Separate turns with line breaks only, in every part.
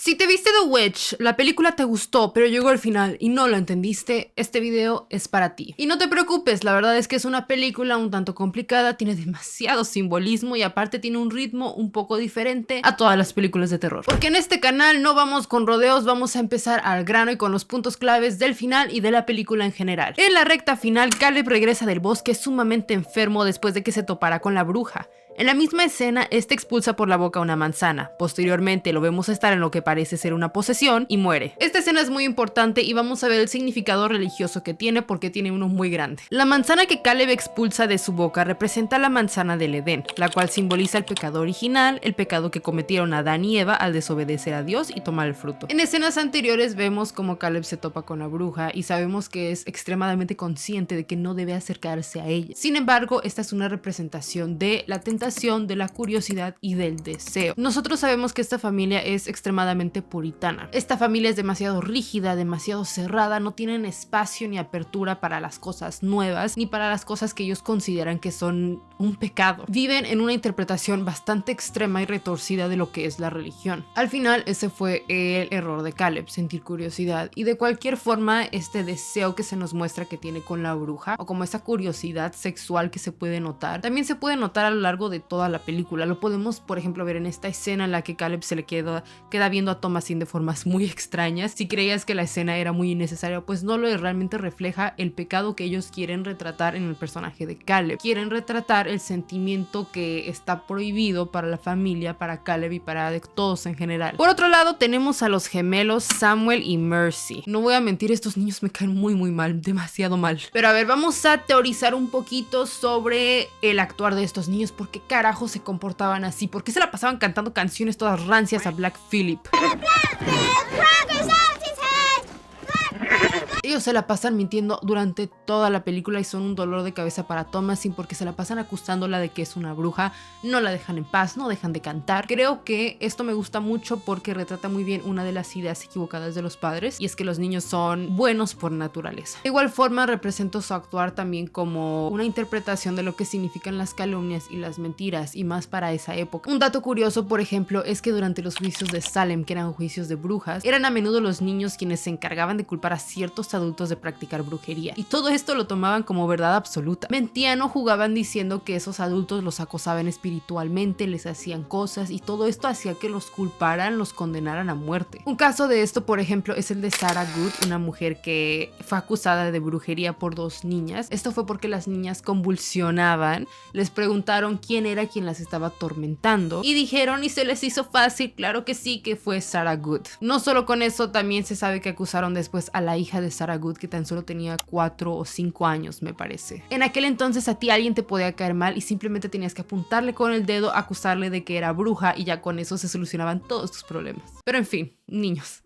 Si te viste The Witch, la película te gustó, pero llegó al final y no lo entendiste, este video es para ti. Y no te preocupes, la verdad es que es una película un tanto complicada, tiene demasiado simbolismo y aparte tiene un ritmo un poco diferente a todas las películas de terror. Porque en este canal no vamos con rodeos, vamos a empezar al grano y con los puntos claves del final y de la película en general. En la recta final, Caleb regresa del bosque sumamente enfermo después de que se topara con la bruja. En la misma escena, este expulsa por la boca una manzana. Posteriormente lo vemos estar en lo que parece ser una posesión y muere. Esta escena es muy importante y vamos a ver el significado religioso que tiene porque tiene uno muy grande. La manzana que Caleb expulsa de su boca representa la manzana del Edén, la cual simboliza el pecado original, el pecado que cometieron Adán y Eva al desobedecer a Dios y tomar el fruto. En escenas anteriores vemos como Caleb se topa con la bruja y sabemos que es extremadamente consciente de que no debe acercarse a ella. Sin embargo, esta es una representación de la tentación, de la curiosidad y del deseo. Nosotros sabemos que esta familia es extremadamente puritana. Esta familia es demasiado rígida, demasiado cerrada, no tienen espacio ni apertura para las cosas nuevas, ni para las cosas que ellos consideran que son un pecado. Viven en una interpretación bastante extrema y retorcida de lo que es la religión. Al final, ese fue el error de Caleb, sentir curiosidad. Y de cualquier forma, este deseo que se nos muestra que tiene con la bruja, o como esa curiosidad sexual que se puede notar, también se puede notar a lo largo de toda la película. Lo podemos, por ejemplo, ver en esta escena en la que Caleb se le queda viendo a Thomasin de formas muy extrañas. Si creías que la escena era muy innecesaria, pues no lo es, realmente refleja el pecado que ellos quieren retratar en el personaje de Caleb. Quieren retratar el sentimiento que está prohibido para la familia, para Caleb y para todos en general. Por otro lado, tenemos a los gemelos Samuel y Mercy. No voy a mentir, estos niños me caen muy mal, demasiado mal. Pero a ver, vamos a teorizar un poquito sobre el actuar de estos niños. ¿Por qué carajo se comportaban así? ¿Por qué se la pasaban cantando canciones todas rancias a Black Phillip? Ellos se la pasan mintiendo durante toda la película y son un dolor de cabeza para Thomasin porque se la pasan acusándola de que es una bruja, no la dejan en paz, no dejan de cantar. Creo que esto me gusta mucho porque retrata muy bien una de las ideas equivocadas de los padres, y es que los niños son buenos por naturaleza. De igual forma, represento su actuar también como una interpretación de lo que significan las calumnias y las mentiras, y más para esa época. Un dato curioso, por ejemplo, es que durante los juicios de Salem, que eran juicios de brujas, eran a menudo los niños quienes se encargaban de culpar a ciertos adultos de practicar brujería, y todo esto lo tomaban como verdad absoluta. Mentían o jugaban diciendo que esos adultos los acosaban espiritualmente, les hacían cosas, y todo esto hacía que los culparan, los condenaran a muerte. Un caso de esto, por ejemplo, es el de Sarah Good, una mujer que fue acusada de brujería por dos niñas. Esto fue porque las niñas convulsionaban, les preguntaron quién era quien las estaba atormentando y dijeron, y se les hizo fácil, claro que sí, que fue Sarah Good. No solo con eso, también se sabe que acusaron después a la hija de Sarah Good, que tan solo tenía 4 o 5 años, me parece. En aquel entonces a ti alguien te podía caer mal y simplemente tenías que apuntarle con el dedo, acusarle de que era bruja, y ya con eso se solucionaban todos tus problemas. Pero en fin, niños,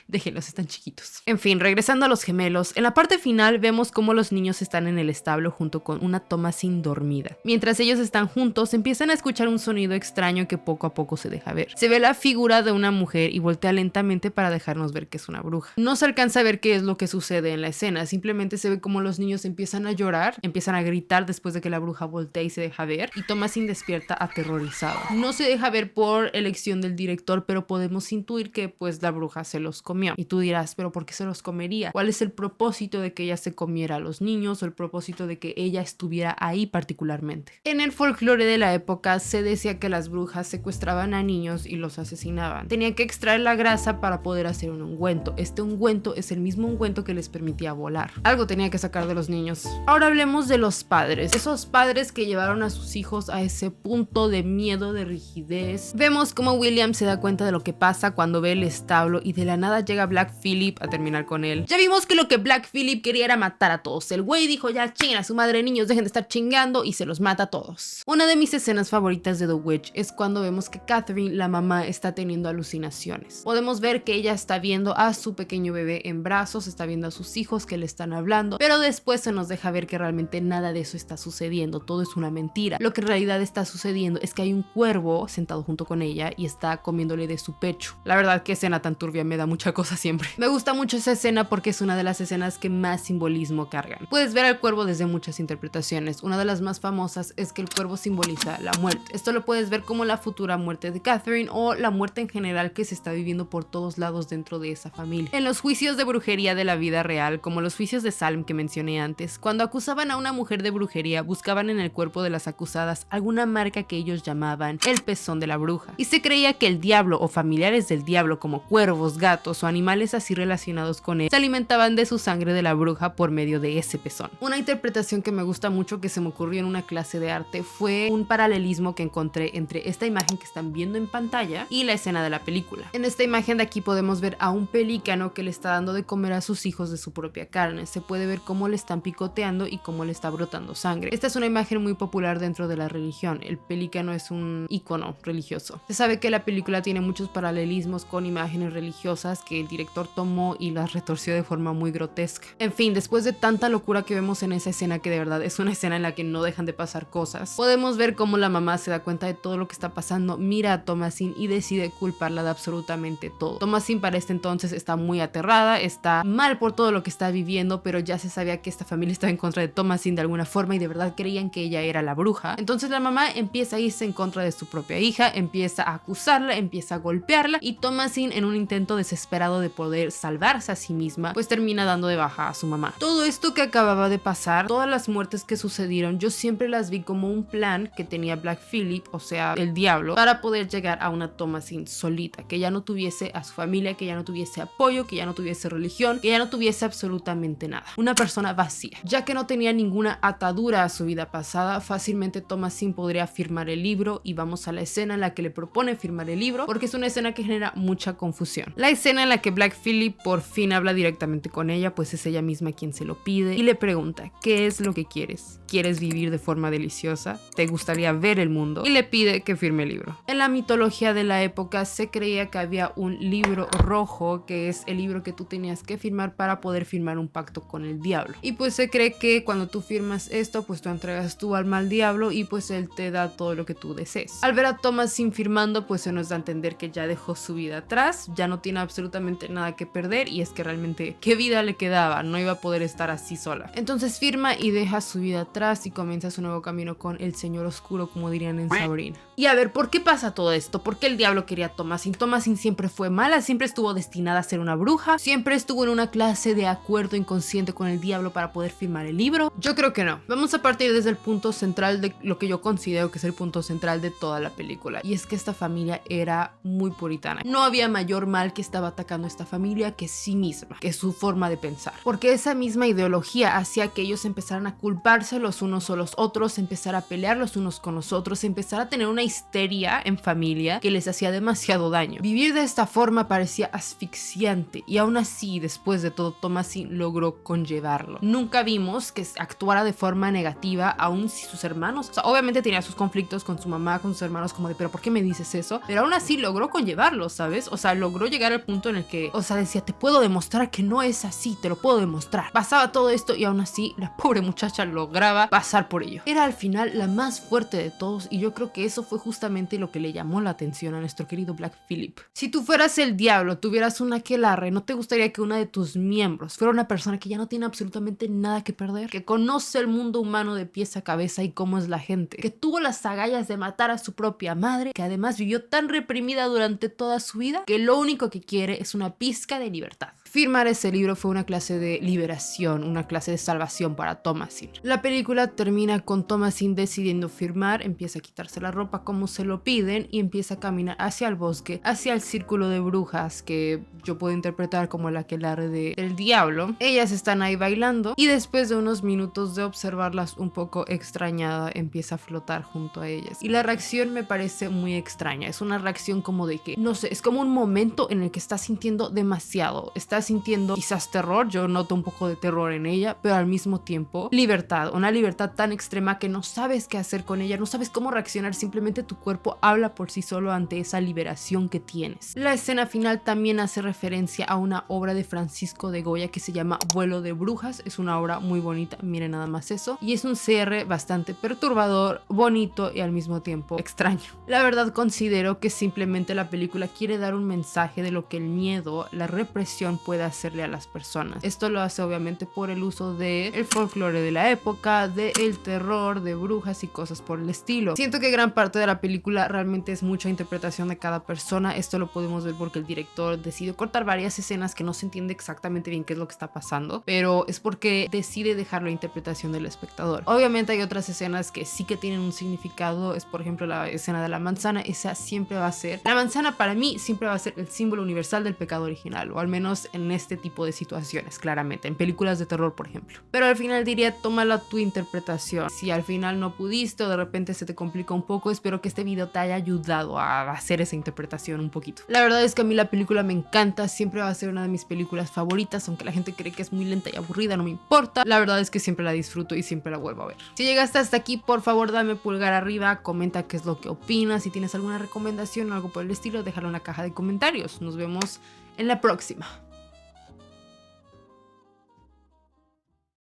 déjenlos, están chiquitos. En fin, regresando a los gemelos, en la parte final vemos cómo los niños están en el establo junto con una Thomasin dormida. Mientras ellos están juntos, empiezan a escuchar un sonido extraño que poco a poco se deja ver. Se ve la figura de una mujer y voltea lentamente para dejarnos ver que es una bruja. No se alcanza a ver qué es lo que sucede en la escena, simplemente se ve como los niños empiezan a llorar, empiezan a gritar después de que la bruja voltea y se deja ver, y Thomasin despierta aterrorizado. No se deja ver por elección del director, pero podemos intuir que pues la bruja se los comió. Y tú dirás, ¿pero por qué se los comería? ¿Cuál es el propósito de que ella se comiera a los niños, o el propósito de que ella estuviera ahí particularmente? En el folclore de la época se decía que las brujas secuestraban a niños y los asesinaban. Tenían que extraer la grasa para poder hacer un ungüento. Este ungüento es el mismo ungüento que les permitía volar. Algo tenía que sacar de los niños. Ahora hablemos de los padres. Esos padres que llevaron a sus hijos a ese punto de miedo, de rigidez. Vemos cómo William se da cuenta de lo que pasa cuando ve el establo y de la nada llega Black Phillip a terminar con él. Ya vimos que lo que Black Phillip quería era matar a todos. El güey dijo, ya chinguen a su madre, niños, dejen de estar chingando, y se los mata a todos. Una de mis escenas favoritas de The Witch es cuando vemos que Catherine, la mamá, está teniendo alucinaciones. Podemos ver que ella está viendo a su pequeño bebé en brazos, está viendo a sus hijos que le están hablando, pero después se nos deja ver que realmente nada de eso está sucediendo, todo es una mentira. Lo que en realidad está sucediendo es que hay un cuervo sentado junto con ella y está comiéndole de su pecho. La verdad, que escena tan turbia, me da da mucha cosa siempre. Me gusta mucho esa escena porque es una de las escenas que más simbolismo cargan. Puedes ver al cuervo desde muchas interpretaciones. Una de las más famosas es que el cuervo simboliza la muerte. Esto lo puedes ver como la futura muerte de Catherine o la muerte en general que se está viviendo por todos lados dentro de esa familia. En los juicios de brujería de la vida real, como los juicios de Salem que mencioné antes, cuando acusaban a una mujer de brujería, buscaban en el cuerpo de las acusadas alguna marca que ellos llamaban el pezón de la bruja. Y se creía que el diablo o familiares del diablo como cuervos, gatos o animales así relacionados con él se alimentaban de su sangre de la bruja por medio de ese pezón. Una interpretación que me gusta mucho que se me ocurrió en una clase de arte fue un paralelismo que encontré entre esta imagen que están viendo en pantalla y la escena de la película. En esta imagen de aquí podemos ver a un pelícano que le está dando de comer a sus hijos de su propia carne. Se puede ver cómo le están picoteando y cómo le está brotando sangre. Esta es una imagen muy popular dentro de la religión. El pelícano es un ícono religioso. Se sabe que la película tiene muchos paralelismos con imágenes religiosas que el director tomó y las retorció de forma muy grotesca. En fin, después de tanta locura que vemos en esa escena, que de verdad es una escena en la que no dejan de pasar cosas, podemos ver cómo la mamá se da cuenta de todo lo que está pasando, mira a Thomasin y decide culparla de absolutamente todo. Thomasin para este entonces está muy aterrada, está mal por todo lo que está viviendo, pero ya se sabía que esta familia estaba en contra de Thomasin de alguna forma y de verdad creían que ella era la bruja. Entonces la mamá empieza a irse en contra de su propia hija, empieza a acusarla, empieza a golpearla y Thomasin, en un intento desesperado de poder salvarse a sí misma, pues termina dando de baja a su mamá. Todo esto que acababa de pasar, todas las muertes que sucedieron, yo siempre las vi como un plan que tenía Black Phillip, o sea, el diablo, para poder llegar a una Thomasin solita, que ya no tuviese a su familia, que ya no tuviese apoyo, que ya no tuviese religión, que ya no tuviese absolutamente nada. Una persona vacía. Ya que no tenía ninguna atadura a su vida pasada, fácilmente Thomasin podría firmar el libro y vamos a la escena en la que le propone firmar el libro, porque es una escena que genera mucha confusión. La escena en la que Black Phillip por fin habla directamente con ella, pues es ella misma quien se lo pide y le pregunta, ¿qué es lo que quieres? ¿Quieres vivir de forma deliciosa? ¿Te gustaría ver el mundo? Y le pide que firme el libro. En la mitología de la época se creía que había un libro rojo, que es el libro que tú tenías que firmar para poder firmar un pacto con el diablo. Y pues se cree que cuando tú firmas esto, pues tú entregas tu alma al diablo y pues él te da todo lo que tú desees. Al ver a Thomasin firmando, pues se nos da a entender que ya dejó su vida atrás, ya no tiene absolutamente nada que perder y es que realmente, ¿qué vida le quedaba? No iba a poder estar así sola. Entonces firma y deja su vida atrás y comienza su nuevo camino con el Señor Oscuro, como dirían en Sabrina. Y a ver, ¿por qué pasa todo esto? ¿Por qué el diablo quería a Thomasin? Thomasin siempre fue mala, siempre estuvo destinada a ser una bruja, siempre estuvo en una clase de acuerdo inconsciente con el diablo para poder firmar el libro. Yo creo que no. Vamos a partir desde el punto central de lo que yo considero que es el punto central de toda la película, y es que esta familia era muy puritana. No había mayor mal que estaba atacando a esta familia que sí misma, que su forma de pensar, porque esa misma ideología hacía que ellos empezaran a culparse los unos o los otros, empezar a pelear los unos con los otros, empezar a tener una histeria en familia que les hacía demasiado daño. Vivir de esta forma parecía asfixiante y aún así, después de todo, Thomasin logró conllevarlo. Nunca vimos que actuara de forma negativa, aun si sus hermanos, o sea, obviamente tenía sus conflictos con su mamá, con sus hermanos, como de, pero ¿por qué me dices eso? Pero aún así logró conllevarlo, ¿sabes? O sea, logró llegar al punto en el que, o sea, decía, te puedo demostrar que no es así, te lo puedo demostrar. Pasaba todo esto y aún así la pobre muchacha lograba pasar por ello. Era al final la más fuerte de todos y yo creo que eso fue justamente lo que le llamó la atención a nuestro querido Black Phillip. Si tú fueras el diablo, tuvieras una aquelarre, ¿no te gustaría que una de tus miembros fuera una persona que ya no tiene absolutamente nada que perder? Que conoce el mundo humano de pies a cabeza y cómo es la gente, que tuvo las agallas de matar a su propia madre, que además vivió tan reprimida durante toda su vida que lo único que quiere es una pizca de libertad. Firmar ese libro fue una clase de liberación, una clase de salvación para Thomasin. La película termina con Thomasin decidiendo firmar, empieza a quitarse la ropa como se lo piden y empieza a caminar hacia el bosque, hacia el círculo de brujas que yo puedo interpretar como la aquelarre del diablo. Ellas están ahí bailando y después de unos minutos de observarlas un poco extrañada, empieza a flotar junto a ellas. Y la reacción me parece muy extraña, es una reacción como de que, no sé, es como un momento en el que estás sintiendo demasiado, estás estás sintiendo quizás terror, yo noto un poco de terror en ella, pero al mismo tiempo libertad, una libertad tan extrema que no sabes qué hacer con ella, no sabes cómo reaccionar, simplemente tu cuerpo habla por sí solo ante esa liberación que tienes. La escena final también hace referencia a una obra de Francisco de Goya que se llama Vuelo de Brujas, es una obra muy bonita, miren nada más eso, y es un cierre bastante perturbador, bonito y al mismo tiempo extraño. La verdad considero que simplemente la película quiere dar un mensaje de lo que el miedo, la represión puede hacerle a las personas. Esto lo hace obviamente por el uso del folclore de la época, del terror, de brujas y cosas por el estilo. Siento que gran parte de la película realmente es mucha interpretación de cada persona. Esto lo podemos ver porque el director decidió cortar varias escenas que no se entiende exactamente bien qué es lo que está pasando, pero es porque decide dejarlo a interpretación del espectador. Obviamente hay otras escenas que sí que tienen un significado, es por ejemplo la escena de la manzana. Esa siempre va a ser, la manzana para mí siempre va a ser el símbolo universal del pecado original, o al menos en este tipo de situaciones, claramente, en películas de terror por ejemplo. Pero al final diría, tómala tu interpretación. Si al final no pudiste o de repente se te complica un poco, espero que este video te haya ayudado a hacer esa interpretación un poquito. La verdad es que a mí la película me encanta, siempre va a ser una de mis películas favoritas, aunque la gente cree que es muy lenta y aburrida, no me importa. La verdad es que siempre la disfruto y siempre la vuelvo a ver. Si llegaste hasta aquí, por favor dame pulgar arriba, comenta qué es lo que opinas, si tienes alguna recomendación o algo por el estilo, déjalo en la caja de comentarios. Nos vemos en la próxima.